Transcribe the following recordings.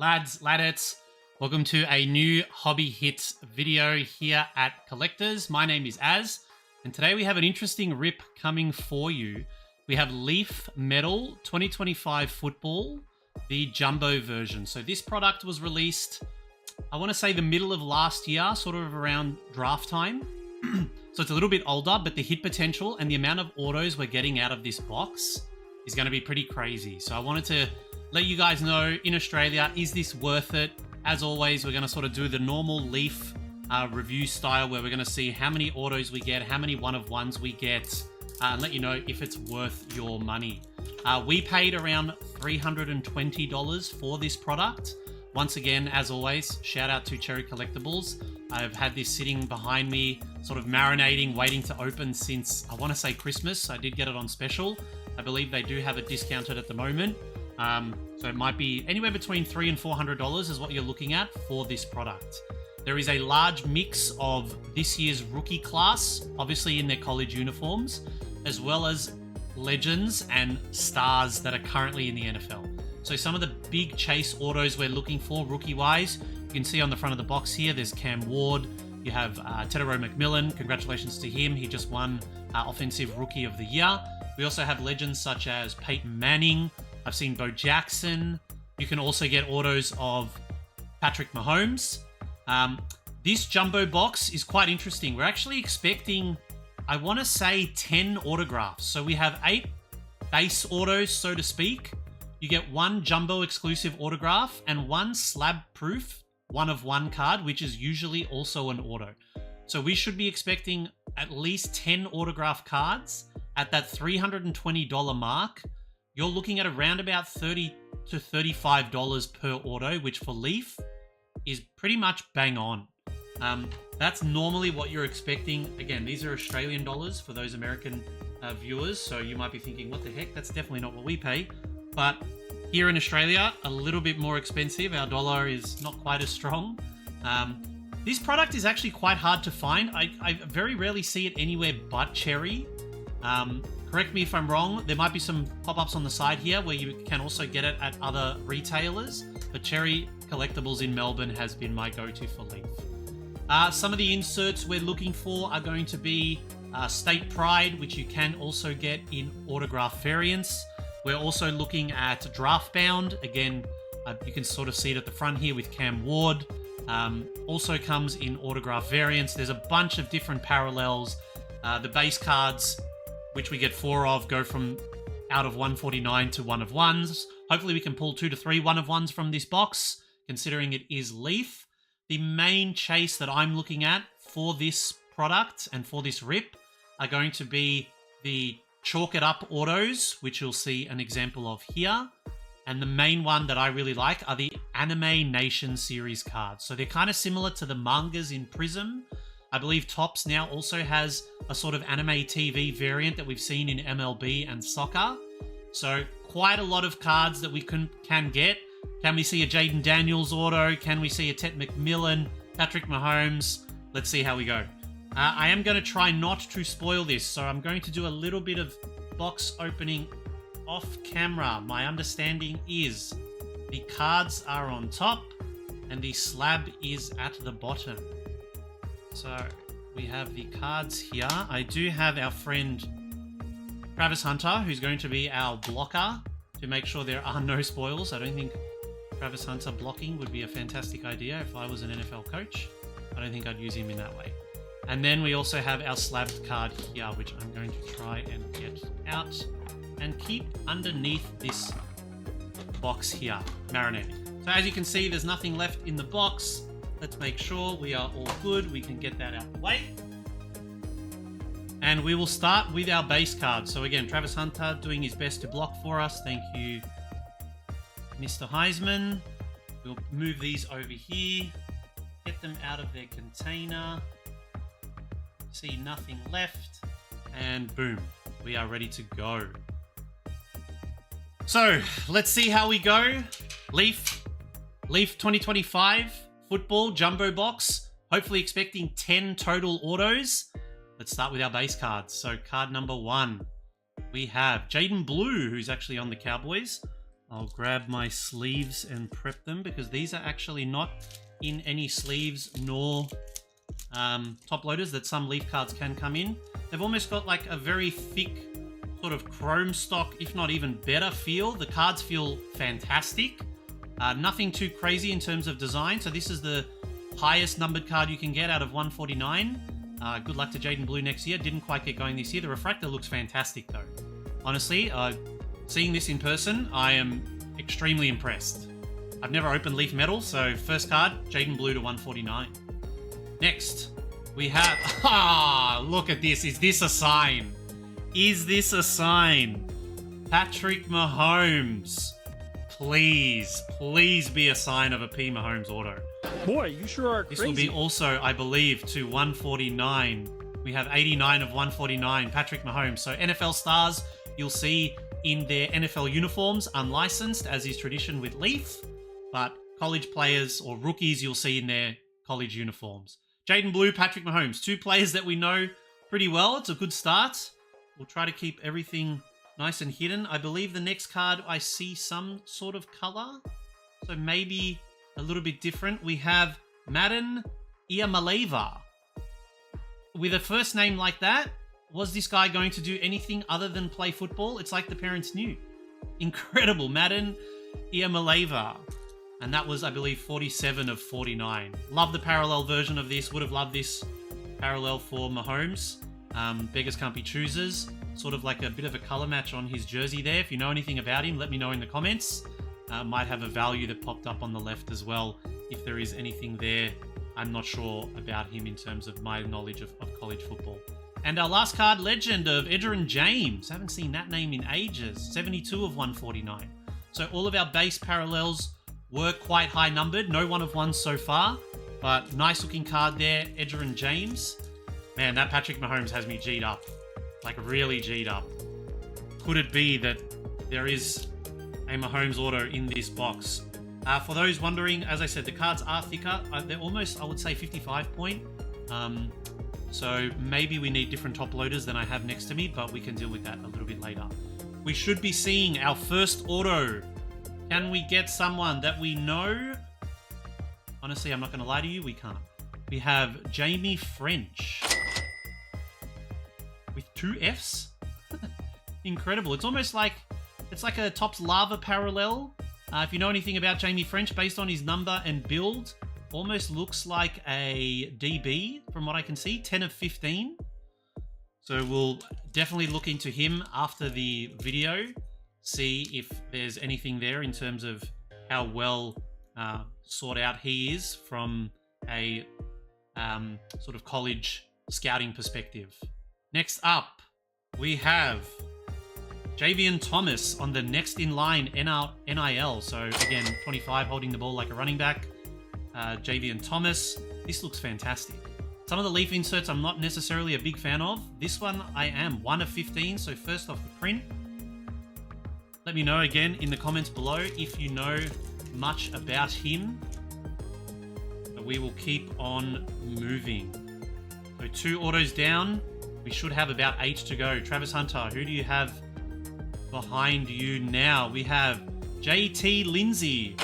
Lads, Ladettes, welcome to a new Hobby Hits video here at Collectors. My name is Az, and today we have an interesting rip coming for you. We have Leaf Metal 2025 Football, the Jumbo version. So this product was released, I want to say the middle of last year, sort of around draft time. So it's a little bit older, but the hit potential and the amount of autos we're getting out of this box is going to be pretty crazy. So I wanted to let you guys know, in Australia, is this worth it? As always, we're going to sort of do the normal Leaf review style, where we're going to see how many autos we get, how many one-of-ones we get, and let you know if it's worth your money. We paid around $320 for this product. Once again, as always, shout out to Cherry Collectibles. I've had this sitting behind me, sort of marinating, waiting to open since, I want to say Christmas. I did get it on special. I believe they do have it discounted at the moment. So it might be anywhere between $300 and $400 is what you're looking at for this product. There is a large mix of this year's rookie class, obviously in their college uniforms, as well as legends and stars that are currently in the NFL. So some of the big chase autos we're looking for rookie-wise, you can see on the front of the box here, there's Cam Ward. You have Tedero McMillan. Congratulations to him. He just won Offensive Rookie of the Year. We also have legends such as Peyton Manning. I've seen Bo Jackson. You can also get autos of Patrick Mahomes. This jumbo box is quite interesting. We're actually expecting, I want to say, 10 autographs. So we have 8 base autos, so to speak. You get 1 jumbo exclusive autograph and 1 slab proof one-of-one card, which is usually also an auto. So we should be expecting at least 10 autograph cards at that $320 mark. You're looking at around about $30 to $35 per auto, which for Leaf is pretty much bang on. That's normally what you're expecting. Again, these are Australian dollars for those American viewers, so you might be thinking, what the heck? That's definitely not what we pay. But here in Australia, a little bit more expensive. Our dollar is not quite as strong. This product is actually quite hard to find. I very rarely see it anywhere but Cherry. Correct me if I'm wrong. There might be some pop-ups on the side here where you can also get it at other retailers. But Cherry Collectibles in Melbourne has been my go-to for Leaf. Some of the inserts we're looking for are going to be State Pride, which you can also get in autograph variants. We're also looking at Draft Bound. Again, you can sort of see it at the front here with Cam Ward. Also comes in autograph variants. There's a bunch of different parallels. The base cards, which we get 4 of, go from out of 149 to one-of-ones. Hopefully we can pull 2 to 3 one-of-ones from this box, considering it is Leaf. The main chase that I'm looking at for this product and for this rip are going to be the Chalk It Up autos, which you'll see an example of here. And the main one that I really like are the Anime Nation series cards. So they're kind of similar to the mangas in Prism. I believe Topps now also has a sort of anime TV variant that we've seen in MLB and soccer. So quite a lot of cards that we can get. Can we see a Jaden Daniels auto? Can we see a Ted McMillan, Patrick Mahomes? Let's see how we go. I am going to try not to spoil this, so I'm going to do a little bit of box opening off camera. My understanding is the cards are on top and the slab is at the bottom. So we have the cards here. I do have our friend Travis Hunter, who's going to be our blocker to make sure there are no spoils. I don't think Travis Hunter blocking would be a fantastic idea if I was an NFL coach. I don't think I'd use him in that way. And then we also have our slabbed card here, which I'm going to try and get out and keep underneath this box here, marinating. So as you can see, there's nothing left in the box. Let's make sure we are all good. We can get that out of the way. And we will start with our base card. So again, Travis Hunter doing his best to block for us. Thank you, Mr. Heisman. We'll move these over here, get them out of their container. See nothing left, and boom, we are ready to go. So let's see how we go. Leaf 2025 football jumbo box. Hopefully expecting 10 total autos. Let's start with our base cards. So card number 1, we have Jaden Blue, who's actually on the Cowboys. I'll grab my sleeves and prep them because these are actually not in any sleeves nor top loaders that some Leaf cards can come in. They've almost got like a very thick sort of chrome stock, if not even better feel. The cards feel fantastic. Nothing too crazy in terms of design. So this is the highest numbered card you can get out of 149. Good luck to Jaden Blue next year. Didn't quite get going this year. The refractor looks fantastic though. Honestly, seeing this in person, I am extremely impressed. I've never opened Leaf Metal, so first card, Jaden Blue to 149. Next, we have... look at this. Is this a sign? Is this a sign? Patrick Mahomes. Please, please be a sign of a P. Mahomes auto. Boy, you sure are crazy. This will be also, I believe, to 149. We have 89 of 149, Patrick Mahomes. So NFL stars, you'll see in their NFL uniforms, unlicensed, as is tradition with Leaf. But college players or rookies, you'll see in their college uniforms. Jaden Blue, Patrick Mahomes, two players that we know pretty well. It's a good start. We'll try to keep everything nice and hidden. I believe the next card, I see some sort of color. So maybe a little bit different. We have Madden Iamaleava. With a first name like that, was this guy going to do anything other than play football? It's like the parents knew. Incredible. Madden Iamaleava. And that was, I believe, 47 of 49. Love the parallel version of this. Would have loved this parallel for Mahomes. Beggars can't be choosers. Sort of like a bit of a color match on his jersey there. If you know anything about him, let me know in the comments. Might have a value that popped up on the left as well. If there is anything there, I'm not sure about him in terms of my knowledge of college football. And our last card, legend of Edgerrin James. Haven't seen that name in ages. 72 of 149. So all of our base parallels were quite high numbered. No one of ones so far. But nice looking card there, Edgerrin James. Man, that Patrick Mahomes has me G'd up. Like really G'd up. Could it be that there is a Mahomes auto in this box? For those wondering, as I said, the cards are thicker. They're almost, I would say, 55 point. So maybe we need different top loaders than I have next to me, but we can deal with that a little bit later. We should be seeing our first auto. Can we get someone that we know? Honestly, I'm not going to lie to you, we can't. We have Jamie French. With 2 Fs? Incredible. It's almost like, it's like a Topps Lava parallel. If you know anything about Jamie French, based on his number and build, almost looks like a DB from what I can see, 10 of 15. So we'll definitely look into him after the video, see if there's anything there in terms of how well sought out he is from a sort of college scouting perspective. Next up, we have Javian Thomas on the next in line NIL. So again, 25, holding the ball like a running back. Javian Thomas. This looks fantastic. Some of the Leaf inserts I'm not necessarily a big fan of. This one I am. 1 of 15, so first off the print. Let me know again in the comments below if you know much about him. But we will keep on moving. So 2 autos down. We should have about 8 to go. Travis Hunter, who do you have behind you now? We have JT Lindsay,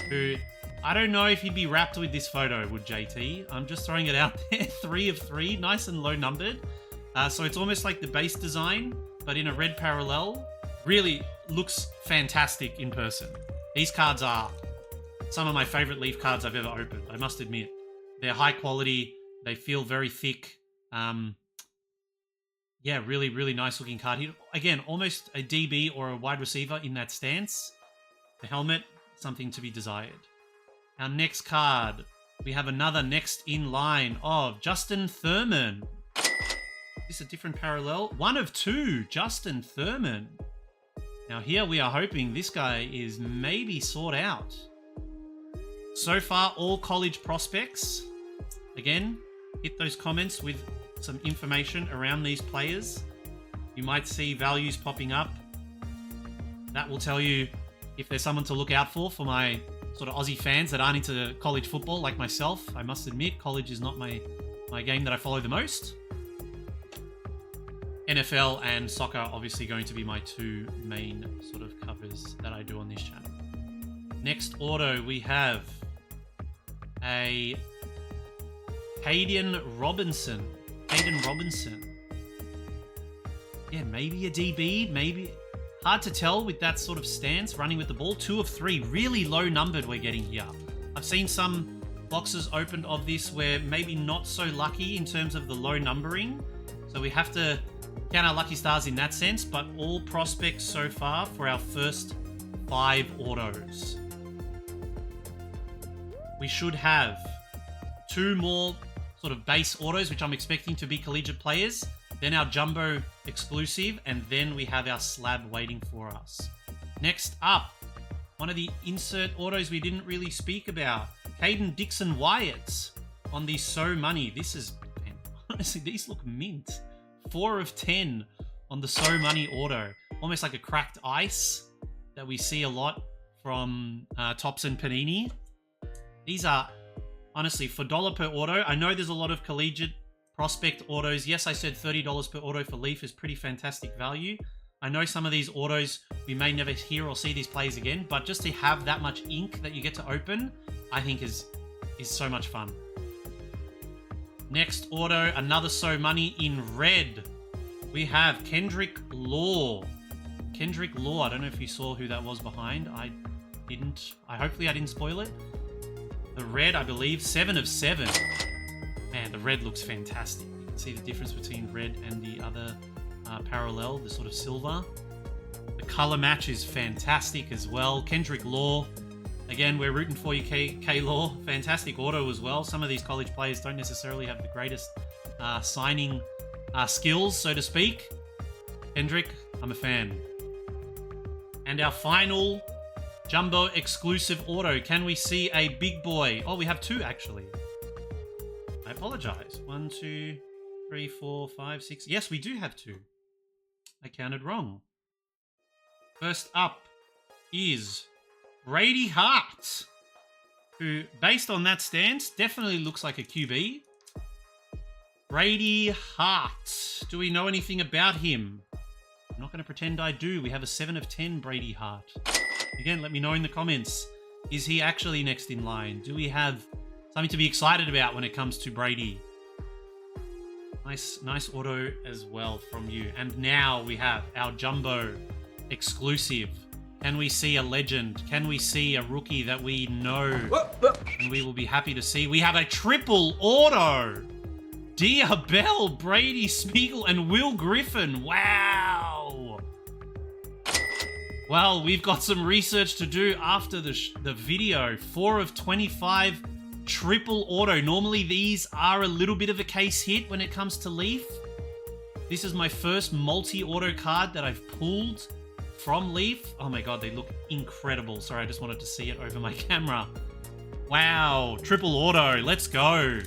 who I don't know if he'd be wrapped with this photo, would JT? I'm just throwing it out there. 3 of 3, nice and low numbered. So it's almost like the base design, but in a red parallel. Really looks fantastic in person. These cards are some of my favorite Leaf cards I've ever opened, I must admit. They're high quality. They feel very thick. Yeah, really, really nice looking card here. Again, almost a DB or a wide receiver in that stance. The helmet, something to be desired. Our next card, we have another next in line of Justin Thurman. Is this a different parallel? 1 of 2, Justin Thurman. Now here we are hoping this guy is maybe sought out. So far, all college prospects. Again, hit those comments with some information around these players. You might see values popping up. That will tell you if there's someone to look out for my sort of Aussie fans that aren't into college football like myself. I must admit, college is not my game that I follow the most. NFL and soccer are obviously going to be my two main sort of covers that I do on this channel. Next auto, we have a Hayden Robinson. Yeah, maybe a DB, maybe. Hard to tell with that sort of stance, running with the ball. 2 of 3, really low numbered we're getting here. I've seen some boxes opened of this where maybe not so lucky in terms of the low numbering. So we have to count our lucky stars in that sense, but all prospects so far for our first 5 autos. We should have 2 more sort of base autos, which I'm expecting to be collegiate players. Then our jumbo exclusive, and then we have our slab waiting for us. Next up, one of the insert autos we didn't really speak about. Caden Dixon Wyatt on the So Money. This is, man, honestly, these look mint. 4 of 10 on the So Money auto. Almost like a cracked ice that we see a lot from Topps and Panini. These are, honestly, for $1 per auto. I know there's a lot of collegiate prospect autos. Yes, I said $30 per auto for Leaf is pretty fantastic value. I know some of these autos, we may never hear or see these plays again, but just to have that much ink that you get to open, I think is so much fun. Next auto, another So Money in red. We have Kendrick Law. Kendrick Law, I don't know if you saw who that was behind. I didn't. Hopefully I didn't spoil it. The red, I believe, 7 of 7. Man, the red looks fantastic. You can see the difference between red and the other parallel, the sort of silver. The color match is fantastic as well. Kendrick Law, again, we're rooting for you, K Law. Fantastic auto as well. Some of these college players don't necessarily have the greatest signing skills, so to speak. Kendrick, I'm a fan. And our final jumbo exclusive auto. Can we see a big boy? Oh, we have 2 actually. I apologize. 1, 2, 3, 4, 5, 6. Yes, we do have 2. I counted wrong. First up is Brady Hart, who, based on that stance, definitely looks like a QB. Brady Hart. Do we know anything about him? I'm not going to pretend I do. We have a 7 of 10 Brady Hart. Again, let me know in the comments. Is he actually next in line? Do we have something to be excited about when it comes to Brady? Nice auto as well from you. And now we have our jumbo exclusive. Can we see a legend? Can we see a rookie that we know and we will be happy to see? We have a triple auto. Dia Bell, Brady Spiegel, and Will Griffin. Wow. Well, we've got some research to do after the video. 4 of 25 triple auto. Normally these are a little bit of a case hit when it comes to Leaf. This is my first multi-auto card that I've pulled from Leaf. Oh my god, they look incredible. Sorry, I just wanted to see it over my camera. Wow, triple auto. Let's go.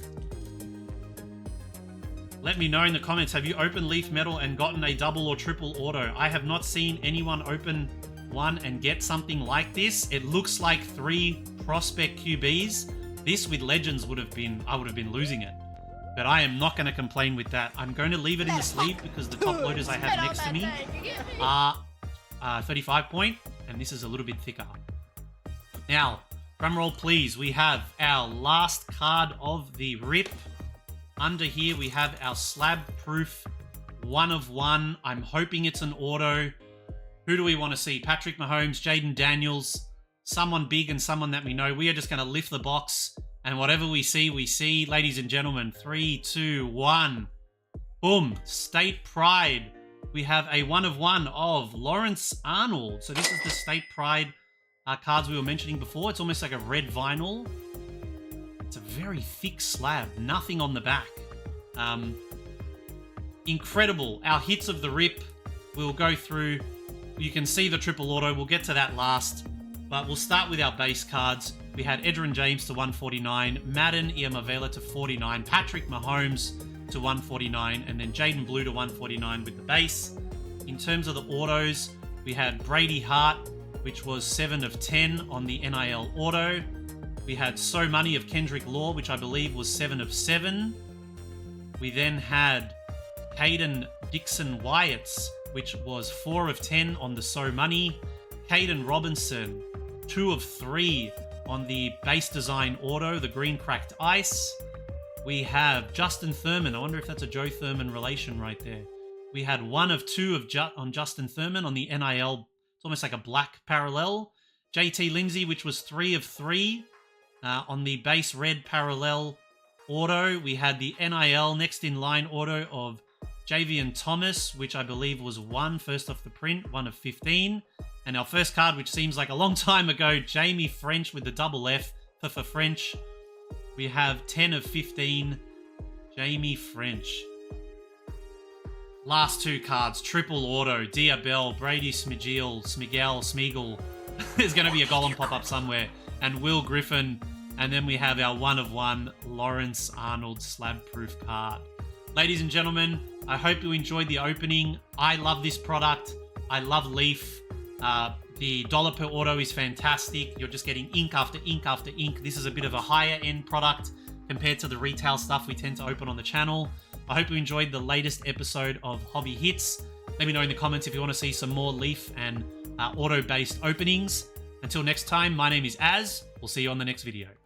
Let me know in the comments, have you opened Leaf Metal and gotten a double or triple auto? I have not seen anyone open one and get something like this. It looks like 3 prospect QBs. This with Legends I would have been losing it. But I am not going to complain with that. I'm going to leave it in the sleeve because the top loaders I have next to me are 35 point, and this is a little bit thicker. Now, drum roll please, we have our last card of the rip. Under here we have our slab proof 1 of 1. I'm hoping it's an auto. Who do we want to see? Patrick Mahomes, Jaden Daniels, someone big and someone that we know. We are just going to lift the box, and whatever we see, we see. Ladies and gentlemen, 3, 2, 1. Boom. State Pride. We have a 1 of 1 of Lawrence Arnold. So this is the State Pride cards we were mentioning before. It's almost like a red vinyl. It's a very thick slab. Nothing on the back. Incredible. Our hits of the rip. We'll go through. You can see the triple auto. We'll get to that last. But we'll start with our base cards. We had Edgerrin James to 149, Madden Iamavela to 49, Patrick Mahomes to 149, and then Jaden Blue to 149 with the base. In terms of the autos, we had Brady Hart, which was 7 of 10 on the NIL auto. We had So Money of Kendrick Law, which I believe was 7 of 7. We then had Caden Dixon Wyatts, which was 4 of 10 on the So Money. Caden Robinson, 2 of 3 on the base design auto, the green cracked ice. We have Justin Thurman. I wonder if that's a Joe Thurman relation right there. We had 1 of 2 on Justin Thurman on the NIL. It's almost like a black parallel. JT Lindsay, which was 3 of 3 on the base red parallel auto. We had the NIL next in line auto of Javian Thomas, which I believe was 1 first off the print, 1 of 15. And our first card, which seems like a long time ago, Jamie French with the double F for French. We have 10 of 15, Jamie French. Last 2 cards, triple auto, Diabell, Brady Smigel. There's going to be a golem pop-up somewhere. And Will Griffin. And then we have our 1 of 1, Lawrence Arnold slab-proof card. Ladies and gentlemen, I hope you enjoyed the opening. I love this product. I love Leaf. The dollar per auto is fantastic. You're just getting ink after ink after ink. This is a bit of a higher end product compared to the retail stuff we tend to open on the channel. I hope you enjoyed the latest episode of Hobby Hits. Let me know in the comments if you want to see some more Leaf and auto-based openings. Until next time, my name is Az. We'll see you on the next video.